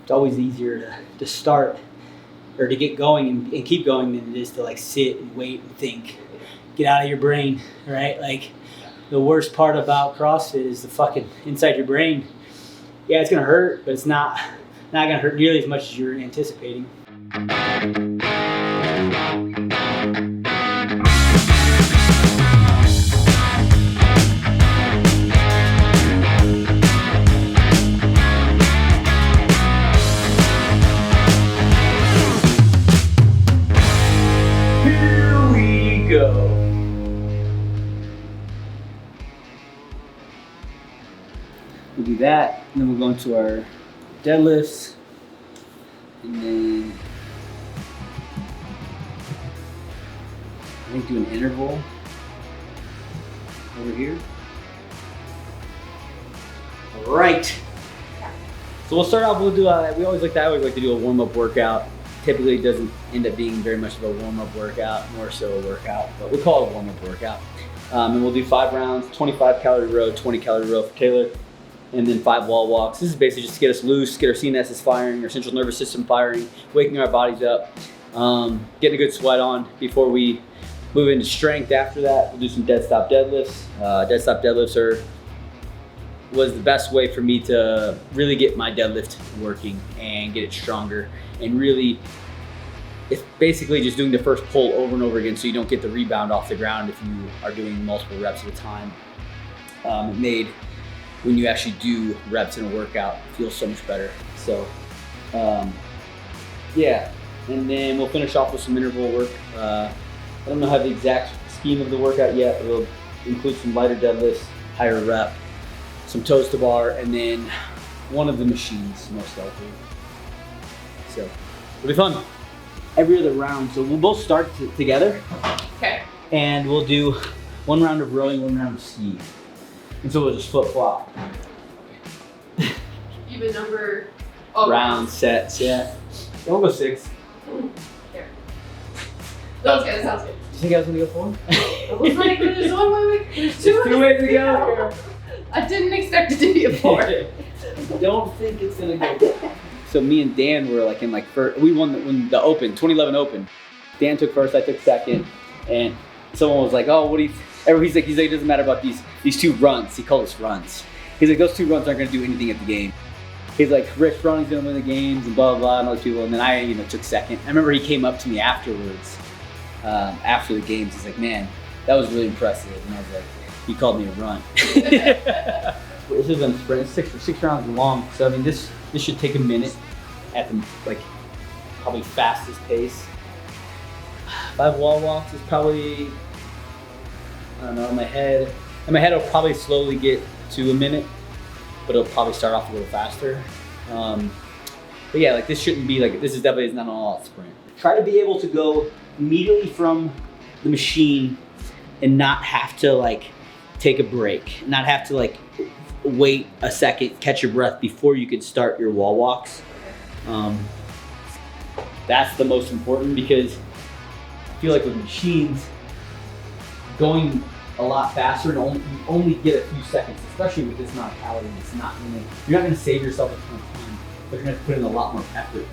It's always easier to start or to get going and keep going than it is to like sit and wait and think. Get out of your brain, right? Like the worst part about CrossFit is the fucking inside your brain. Yeah, it's gonna hurt, but it's not gonna hurt nearly as much as you're anticipating. Go. We'll do that, and then we'll go into our deadlifts, and then I think do an interval over here. All right. So we'll start off. We'll do. I always like to do a warm-up workout. Typically, it doesn't end up being very much of a warm-up workout, more so a workout, but we'll call it a warm-up workout. And we'll do 5 rounds, 25 calorie row, 20 calorie row for Taylor, and then 5 wall walks. This is basically just to get us loose, get our CNS firing, our central nervous system firing, waking our bodies up, getting a good sweat on before we move into strength. After that, we'll do some dead stop deadlifts. Dead stop deadlifts was the best way for me to really get my deadlift working and get it stronger. And really, it's basically just doing the first pull over and over again so you don't get the rebound off the ground if you are doing multiple reps at a time. It made, when you actually do reps in a workout, feel so much better. So, yeah. And then we'll finish off with some interval work. I don't know how the exact scheme of the workout yet. We'll include some lighter deadlifts, higher rep, some toes to bar, and then one of the machines, most likely. So it'll be fun. Every other round, so we'll both start together. Okay. And we'll do 1 round of rowing, 1 round of ski. And so we'll just flip flop. Even number round sets, yeah. We'll go 6. Here. Sounds good, sounds good. Do you think I was gonna go 4? I was like, there's one way, there's 2 ways to go. I didn't expect it to be a 4. Don't think it's gonna go. So me and Dan were like in like first. We won the Open, 2011 Open. Dan took first, I took second, and someone was like, "Oh, what do you?" He's like, "It doesn't matter about these 2 runs." He called us runs. He's like, "Those 2 runs aren't gonna do anything at the game." He's like, "Rich Running's gonna win the games," and blah blah blah, and other people. And then I, took second. I remember he came up to me afterwards, after the games. He's like, "Man, that was really impressive." And I was like, "He called me a run." This is a sprint. It's 6 rounds long. So I mean, this should take a minute at the probably fastest pace. 5 wall walks is probably, I don't know, in my head it'll probably slowly get to a minute, but it'll probably start off a little faster. But yeah, this shouldn't be this is definitely not an all-out sprint. Try to be able to go immediately from the machine and not have to take a break, not have to wait a second, catch your breath before you can start your wall walks. That's the most important, because I feel like with machines, going a lot faster and only get a few seconds, especially with this amount of calories, you're not gonna save yourself a ton of time, but you're gonna put in a lot more effort.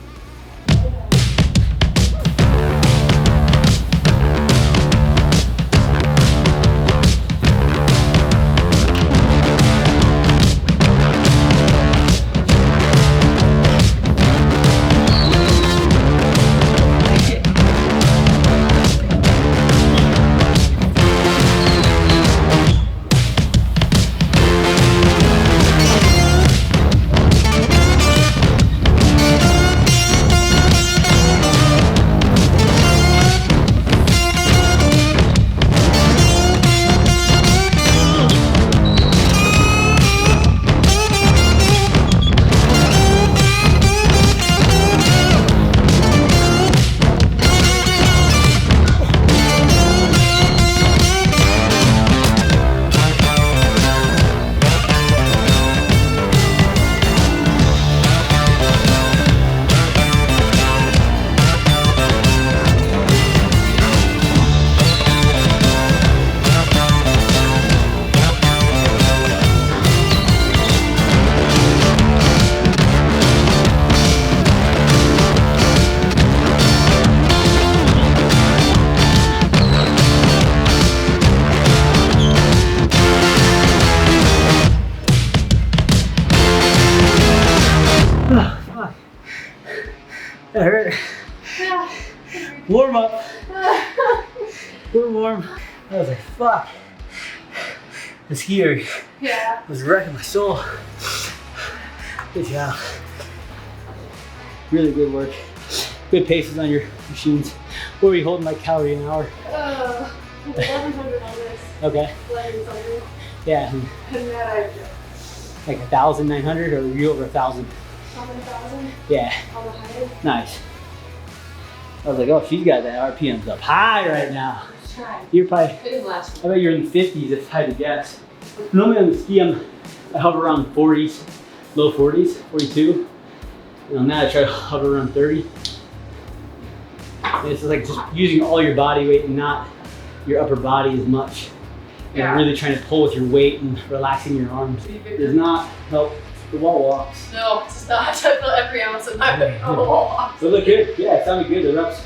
Oh, fuck. That hurt. Yeah. Warm up. We're warm. I was like, fuck. The skier was wrecking my soul. Good job. Really good work. Good paces on your machines. What were you holding like calorie an hour? 1100 on this. Okay. 1100. Yeah. And then I Like 1,900 or were you over 1,000? 1,000. Yeah. On the high. Nice. I was like, oh, she's got that RPMs up high right now. Trying. You're probably, It didn't last. I bet you're in the 50s, if I had to guess. Normally on the ski, I hover around 40s, low 40s, 42. And now I try to hover around 30. And it's like just using all your body weight and not your upper body as much. And really trying to pull with your weight and relaxing your arms does not help the wall walks. No, it's not. I feel every ounce of my weight on the wall walks. It looked good. Yeah, it sounded good. The reps,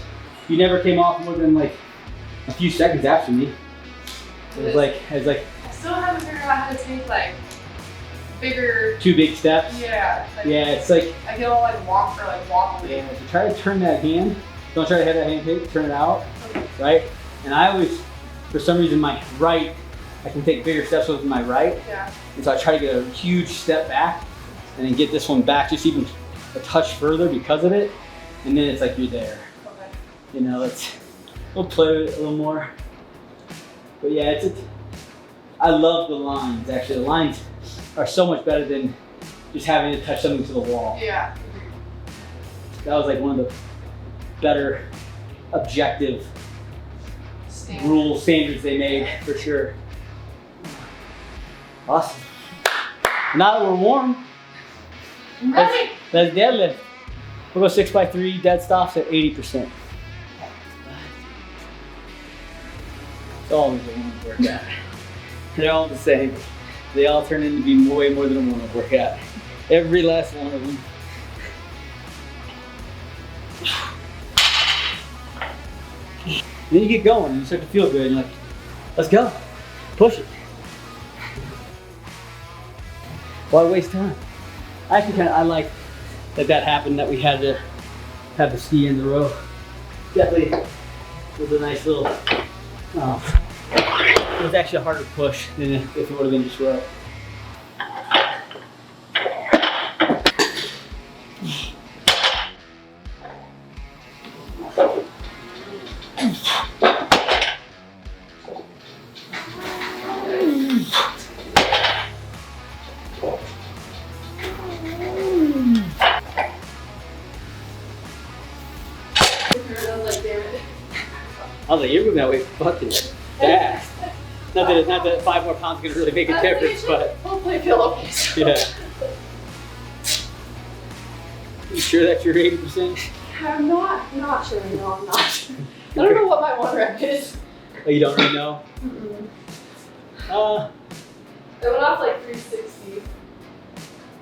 you never came off more than like a few seconds after me. It was like I still haven't figured out how to take like bigger. 2 big steps. Yeah. Like, Yeah, it's like. I can all like walk or like wobbly. Yeah, so try to turn that hand. Don't try to have that hand take, turn it out, right? And I always, for some reason, my right, I can take bigger steps with my right. Yeah. And so I try to get a huge step back and then get this one back just even a touch further because of it. And then it's like you're there. Okay. You know, we'll play with it a little more. But yeah, I love the lines, actually. The lines are so much better than just having to touch something to the wall. Yeah. That was like one of the better objective standards they made, for sure. Awesome. Now that we're warm, Ready? let's deadlift. We'll go 6x3 dead stops at 80%. It's always a warm workout. They're all the same. They all turn into be way more than a warm-up workout. Every last one of them. Then you get going and you start to feel good and you're like, let's go, push it. Why waste time? I like that happened, that we had to have the ski in the row. Definitely was a nice little, it was actually a harder push than if it would have been just row. I was like, you're moving that way fucking fast. Not that 5 more pounds is gonna really make a difference, but hopefully feel okay. So. yeah. You sure that's your 80%? I'm not sure. No, I'm not. I don't know what my 1 rep is. Oh, you don't really know? I went off like 360.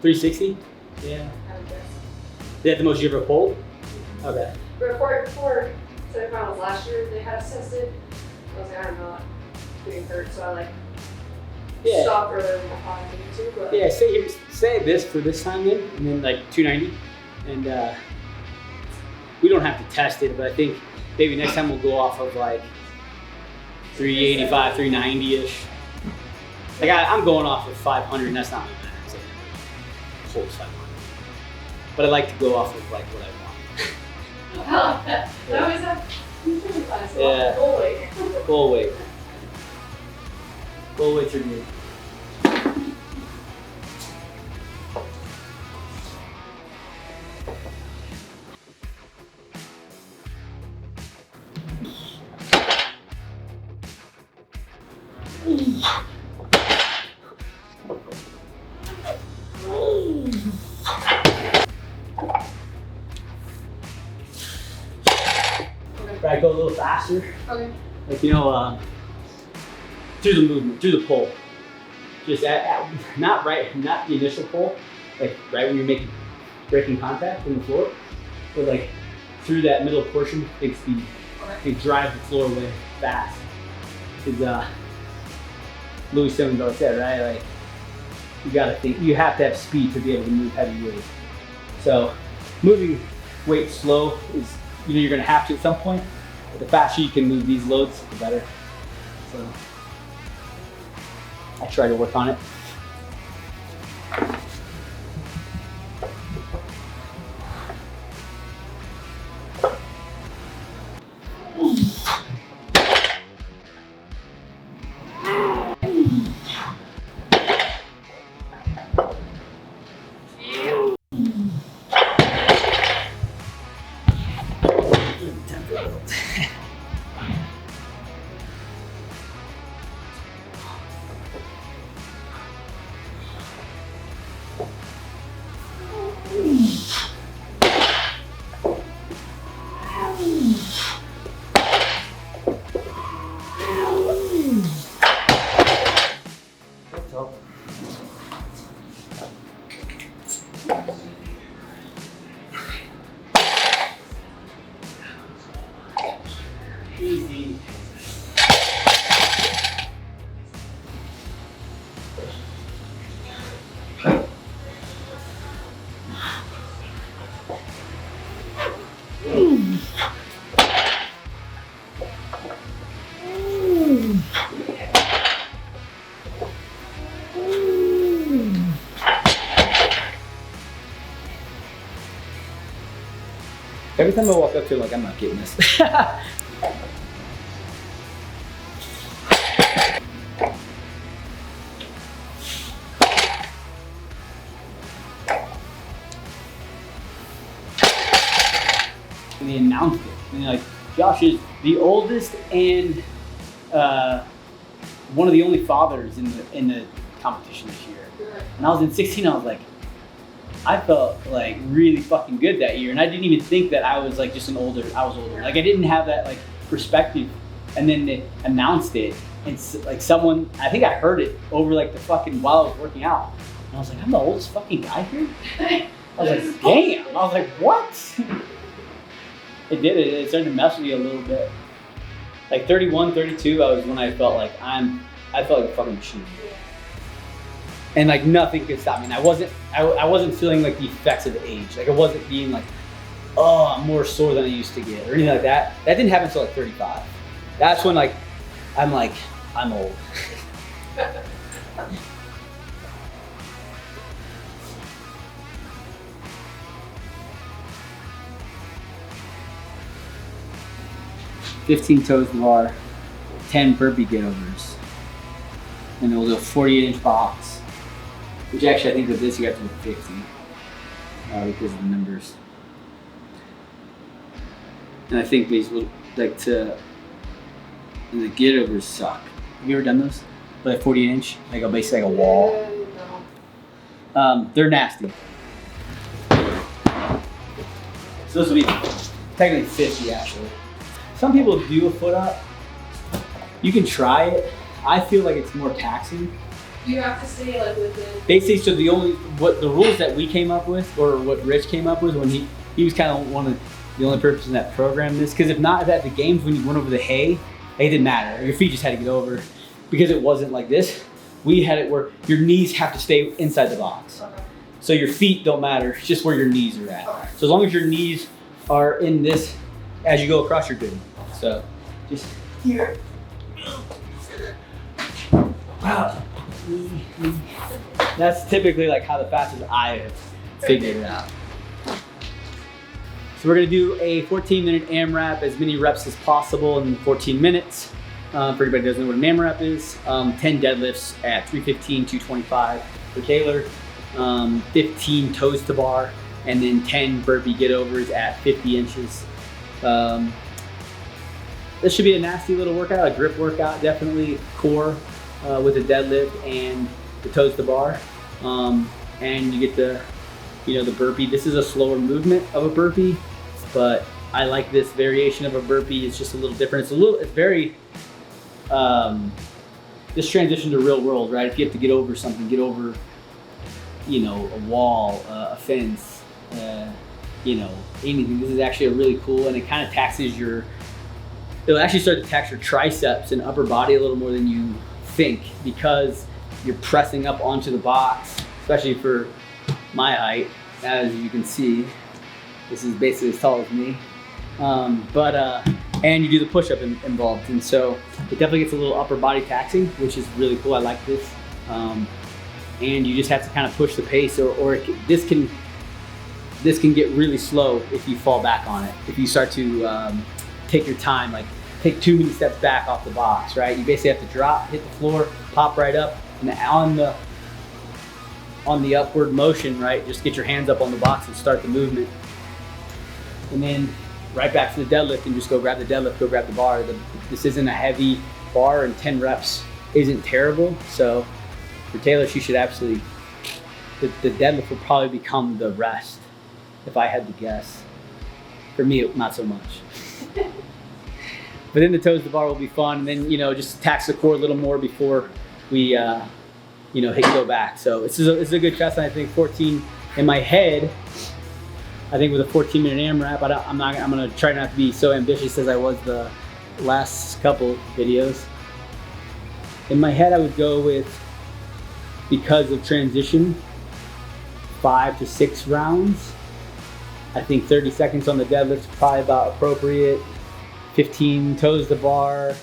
360? Yeah. I would guess. Is that the most you ever pulled? Okay. Before semifinals last year, they had us tested. I was like, I'm not getting hurt, so I stopped earlier than I thought I needed to. But Yeah, say this for this time then, and then like 290. And we don't have to test it, but I think maybe next time we'll go off of like 385, 390-ish. Like I'm going off of 500, and that's not my max. Like, hold 500. But I like to go off of like what I want. I always have Yeah. goal weight. Goal weight. Goal weights are good. Right, go a little faster. Okay. Like, you know, through the movement, through the pull. Just not the initial pull, like right when you're breaking contact in the floor, but like through that middle portion, big speed. Okay. Like drive the floor away fast. Because Louis Simmons always said, right? Like, you have to have speed to be able to move heavy weight. So moving weight slow is, you're gonna have to at some point, but the faster you can move these loads, the better. So I try to work on it. Easy. Every time I walk up to it, like, I'm not getting this. And they announced it. And they're like, Josh is the oldest and one of the only fathers in the competition this year. And I was in 16, I was like, I felt like really fucking good that year. And I didn't even think that I was like just I was older. Like I didn't have that like perspective. And then they announced it. And like someone, I think I heard it over like the fucking, while I was working out. And I was like, I'm the oldest fucking guy here? I was like, damn. I was like, what? It started to mess with me a little bit. Like 31, 32, I was when I felt like I felt like a fucking machine. And like nothing could stop me. And I wasn't feeling like the effects of age. Like I wasn't being like, oh, I'm more sore than I used to get or anything like that. That didn't happen until like 35. That's when like, I'm old. "15 toes to the bar, 10 burpee get overs. And it was a 48-inch box, which actually I think with this you got to do 50 because of the numbers. And I think these will like and the get overs suck. Have you ever done those? Like 48-inch, like basically like a wall. They're nasty. So this will be technically 50 actually. Some people do a foot up. You can try it. I feel like it's more taxing. You have to stay like within. Basically, so the rules that we came up with, or what Rich came up with when he was kind of one of the only person that programmed this. Because if not at the games when you went over the hay, it didn't matter. Your feet just had to get over because it wasn't like this. We had it where your knees have to stay inside the box. Okay. So your feet don't matter. It's just where your knees are at. Okay. So as long as your knees are in this, as you go across, you're good. So just here. Wow. That's typically like how the fastest I have figured it out. So we're gonna do a 14-minute AMRAP, as many reps as possible in 14 minutes. For anybody who doesn't know what an AMRAP is, 10 deadlifts at 315, 225 for Taylor, 15 toes to bar, and then 10 burpee get overs at 50 inches. This should be a nasty little workout, a grip workout, definitely core with a deadlift and the toes to bar. And you get the burpee. This is a slower movement of a burpee, but I like this variation of a burpee. It's just a little different. It's very, this transition to real world, right? If you have to get over something, get over, a wall, a fence, anything. This is actually a really cool, and it kind of taxes it'll actually start to tax your triceps and upper body a little more than you think, because you're pressing up onto the box, especially for my height. as you can see, this is basically as tall as me. And you do the push-up involved, and so it definitely gets a little upper body taxing, which is really cool. I like this. And you just have to kind of push the pace, or this can get really slow if you fall back on it. If you start to take your time, like take too many steps back off the box, right? You basically have to drop, hit the floor, pop right up, and on the upward motion, right? Just get your hands up on the box and start the movement. And then right back to the deadlift and just go grab the deadlift, go grab the bar. This isn't a heavy bar, and 10 reps isn't terrible. So for Taylor, she should absolutely, the deadlift will probably become the rest, if I had to guess. For me, not so much. But then the toes to bar will be fun, and then, just tax the core a little more before we, hit go back. So it's a good test, and I think 14 in my head. I think with a 14-minute AMRAP, I'm gonna try not to be so ambitious as I was the last couple videos. In my head, I would go with, because of transition, 5 to 6 rounds. I think 30 seconds on the deadlift is probably about appropriate. 15 toes to bar. I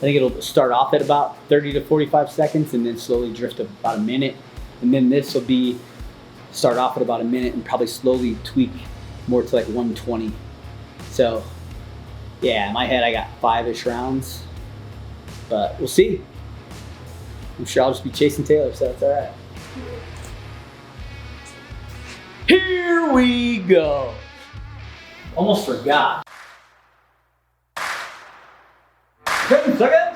think it'll start off at about 30 to 45 seconds and then slowly drift to about a minute. And then this will start off at about a minute and probably slowly tweak more to like 120. So yeah, in my head I got 5-ish rounds, but we'll see. I'm sure I'll just be chasing Taylor, so that's all right. Here we go. Almost forgot. 10 seconds.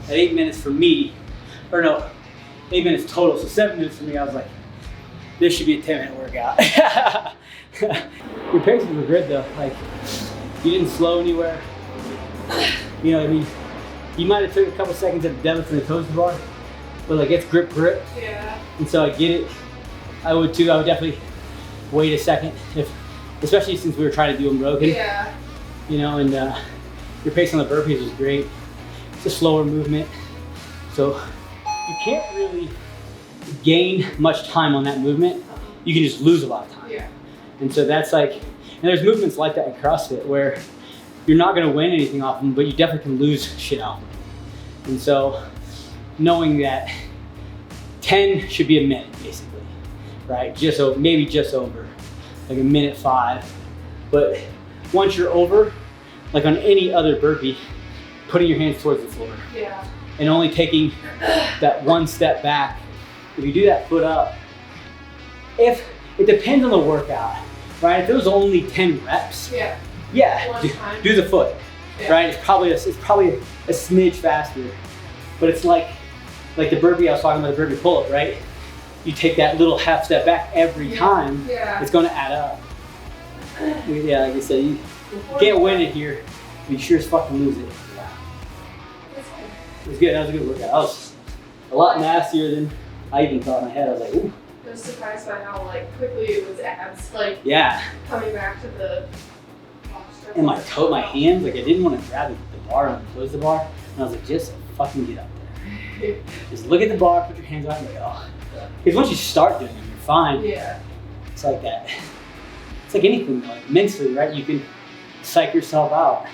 At 8 minutes for me, or no, 8 minutes total, so 7 minutes for me, I was like, this should be a 10-minute workout. Your paces were good though, like, you didn't slow anywhere. You know what I mean? You might have took a couple seconds at the deadlift and the toes to bar, but like it's grip. Yeah. And so I get it. I would too. I would definitely wait a second, especially since we were trying to do them broken. Yeah. You know, and your pace on the burpees was great. It's a slower movement, so you can't really gain much time on that movement. You can just lose a lot of time. Yeah. And so that's like, and there's movements like that in CrossFit where you're not going to win anything off them, but you definitely can lose shit off them. And so knowing that 10 should be a minute basically, right? Maybe just over, like a minute 5. But once you're over, like on any other burpee, putting your hands towards the floor. Yeah. And only taking that one step back. If you do that foot up, if it depends on the workout, right? If it was only 10 reps, do the foot, right? It's probably a smidge faster, but it's like the burpee I was talking about, the burpee pull-up, right? You take that little half step back every time, it's going to add up. Yeah, like I said, you can't win it here, but you sure as fucking lose it. It was good. That was a good workout. That was a lot nastier than I even thought in my head. I was like, ooh. I was surprised by how like quickly it was abs, like coming back to the posture. And my hands, like I didn't want to grab the bar and close the bar, and I was like, just fucking get up there. Just look at the bar, put your hands on, and go. Because once you start doing it, you're fine. Yeah. It's like that. It's like anything, like mentally, right? You can psych yourself out.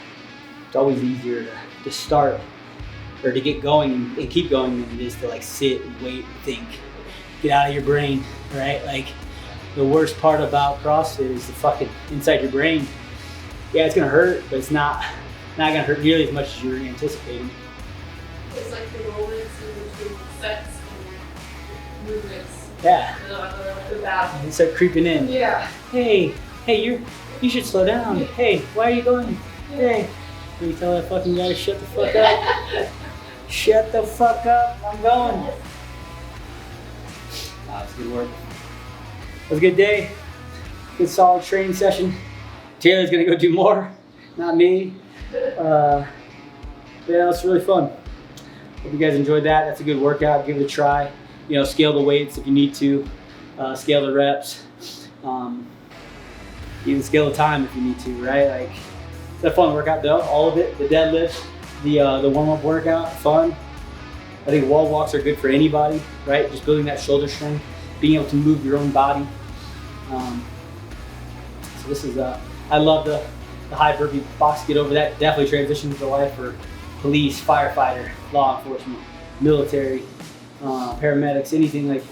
It's always easier to start or to get going and keep going than it is to like sit and wait and think. Get out of your brain, right? Like the worst part about CrossFit is the fucking inside your brain. Yeah, it's gonna hurt, but it's not gonna hurt nearly as much as you were anticipating. It's like the moments in between sets and movements. Yeah. The battle. You start creeping in. Yeah. Hey, you should slow down. Hey, why are you going? Hey. Can you tell that fucking guy to shut the fuck up? Shut the fuck up, I'm going. Wow, it's good work. It was a good day. Good solid training session. Taylor's gonna go do more, not me. Yeah, it's really fun. Hope you guys enjoyed that. That's a good workout. Give it a try. You know, scale the weights if you need to. Scale the reps. Even scale the time if you need to, right? Like, it's a fun workout though. All of it. The deadlifts, the warm-up workout, fun. I think wall walks are good for anybody, right? Just building that shoulder strength, being able to move your own body. So this is, I love the high burpee box. Get over that. Definitely transitions to life for police, firefighter, law enforcement, military, paramedics, anything like,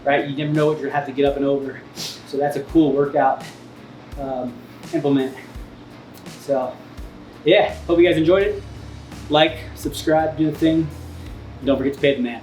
right? You never know what you're gonna have to get up and over. So that's a cool workout. Implement. So yeah, hope you guys enjoyed it. Like, subscribe, do the thing. And don't forget to pay the man.